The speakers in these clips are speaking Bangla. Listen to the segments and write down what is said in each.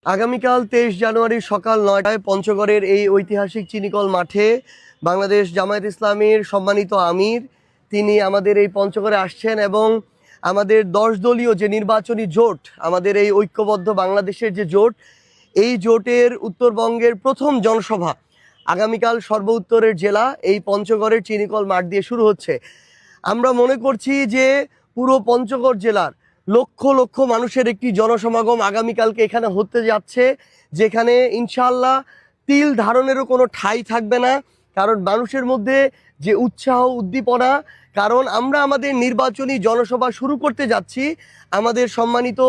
আগামীকাল 23 জানুয়ারি সকাল 9টায় পঞ্চগড়ের এই ঐতিহাসিক চিনিকল মাঠে বাংলাদেশ জামায়াত ইসলামীর সম্মানিত আমির তিনি আমাদের এই পঞ্চগড়ে আসছেন এবং আমাদের 10 দলীয় যে নির্বাচনী জোট, আমাদের এই ঐক্যবদ্ধ বাংলাদেশের যে জোট, এই জোটের উত্তরবঙ্গের প্রথম জনসভা আগামীকাল সর্ব উত্তরের জেলা এই পঞ্চগড়ের চিনিকল মাঠ দিয়ে শুরু হচ্ছে। আমরা মনে করছি যে পুরো পঞ্চগড় জেলার লক্ষ লক্ষ মানুষের একটি জনসমাগম আগামীকালকে এখানে হতে যাচ্ছে, যেখানে ইনশাআল্লাহ তিল ধারণেরও কোনো ঠাঁই থাকবে না। কারণ মানুষের মধ্যে যে উৎসাহ উদ্দীপনা, কারণ আমরা আমাদের নির্বাচনী জনসভা শুরু করতে যাচ্ছি আমাদের সম্মানিত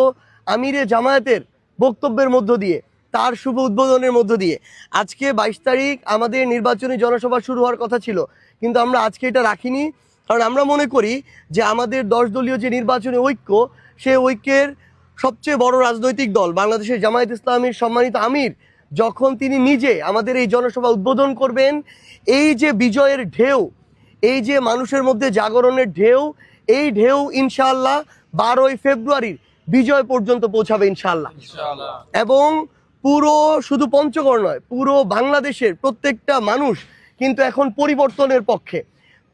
আমিরে জামায়াতের বক্তব্যের মধ্য দিয়ে, তার শুভ উদ্বোধনের মধ্য দিয়ে। আজকে 22 তারিখ আমাদের নির্বাচনী জনসভা শুরু হওয়ার কথা ছিল, কিন্তু আমরা আজকে এটা রাখিনি। কারণ আমরা মনে করি যে আমাদের 10 দলীয় যে নির্বাচনী ঐক্য, সেই ঐক্যের সবচেয়ে বড় রাজনৈতিক দল বাংলাদেশের জামায়াত ইসলামীর সম্মানিত আমির যখন তিনি নিজে আমাদের এই জনসভা উদ্বোধন করবেন, এই যে বিজয়ের ঢেউ, এই যে মানুষের মধ্যে জাগরণের ঢেউ, এই ঢেউ ইনশাআল্লাহ 12ই ফেব্রুয়ারির বিজয় পর্যন্ত পৌঁছাবে ইনশাআল্লাহ। এবং পুরো শুধু পঞ্চগড় নয়, পুরো বাংলাদেশের প্রত্যেকটা মানুষ কিন্তু এখন পরিবর্তনের পক্ষে।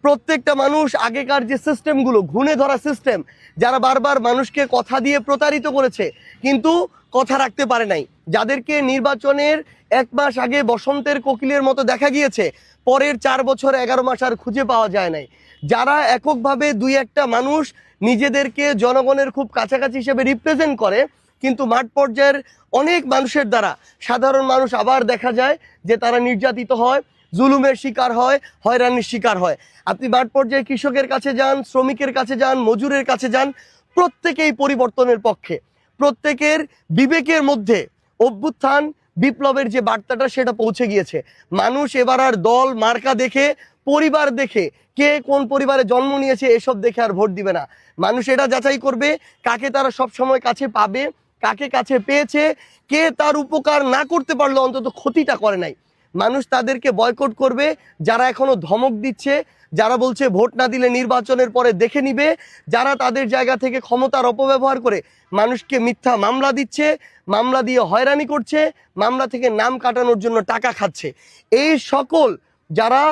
প্রত্যেকটা মানুষ আগেকার যে সিস্টেমগুলো, ঘুণে ধরা সিস্টেম, যারা বারবার মানুষকে কথা দিয়ে প্রতারিত করেছে কিন্তু কথা রাখতে পারে নাই, যাদেরকে নির্বাচনের 1 মাস আগে বসন্তের কোকিলের মতো দেখা গিয়েছে, পরের 4 বছর 11 মাস আর খুঁজে পাওয়া যায় নাই, যারা এককভাবে 2-1টা মানুষ নিজেদেরকে জনগণের খুব কাছাকাছি হিসেবে রিপ্রেজেন্ট করে, কিন্তু মাঠ পর্যায়ের অনেক মানুষের দ্বারা সাধারণ মানুষ আবার দেখা যায় যে তারা নির্যাতিত হয়, জুলুমের শিকার হয়, হয়রানির শিকার হয়। আপনি মাঠ পর্যায়ে কৃষকের কাছে যান, শ্রমিকের কাছে যান, মজুরের কাছে যান, প্রত্যেকেই পরিবর্তনের পক্ষে। প্রত্যেকের বিবেকের মধ্যে অভ্যুত্থান বিপ্লবের যে বার্তাটা সেটা পৌঁছে গিয়েছে। মানুষ এবার আর দল মার্কা দেখে, পরিবার দেখে, কে কোন পরিবারে জন্ম নিয়েছে এসব দেখে আর ভোট দিবে না। মানুষ এটা যাচাই করবে কাকে তারা সব সময় কাছে পাবে, কাকে কাছে পেয়েছে, কে তার উপকার না করতে পারলো অন্তত ক্ষতিটা করে নাই। মানুষ তাদেরকে বয়কট করবে যারা এখনো ধমক দিচ্ছে, যারা বলছে ভোট না দিলে নির্বাচনের পরে দেখে নিবে, যারা তাদের জায়গা থেকে ক্ষমতার অপব্যবহার করে মানুষকে মিথ্যা মামলা দিচ্ছে, মামলা দিয়ে হয়রানি করছে, মামলা থেকে নাম কাটানোর জন্য টাকা খাচ্ছে। এই সকল যারা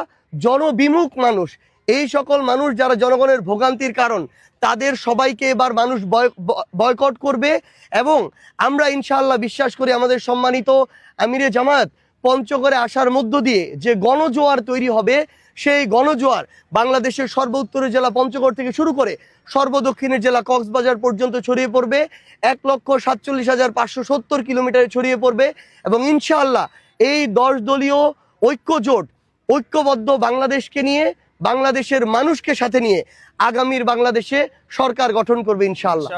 জনবিমুখ মানুষ, এই সকল মানুষ যারা জনগণের ভোগান্তির কারণ, তাদের সবাইকে এবার মানুষ বয়কট করবে। এবং আমরা ইনশাআল্লাহ বিশ্বাস করি আমাদের সম্মানিত আমিরে জামায়াত পঞ্চগড়ে আসার মধ্য দিয়ে যে গণজোয়ার তৈরি হবে, সেই গণজোয়ার বাংলাদেশের সর্ব উত্তরের জেলা পঞ্চগড় থেকে শুরু করে সর্বদক্ষিণের জেলা কক্সবাজার পর্যন্ত ছড়িয়ে পড়বে। 1,47,570 কিলোমিটারে ছড়িয়ে পড়বে। এবং ইনশাআল্লাহ এই 10 দলীয় ঐক্য জোট ঐক্যবদ্ধ বাংলাদেশকে নিয়ে, বাংলাদেশের মানুষকে সাথে নিয়ে আগামীর বাংলাদেশে সরকার গঠন করবে ইনশাআল্লাহ।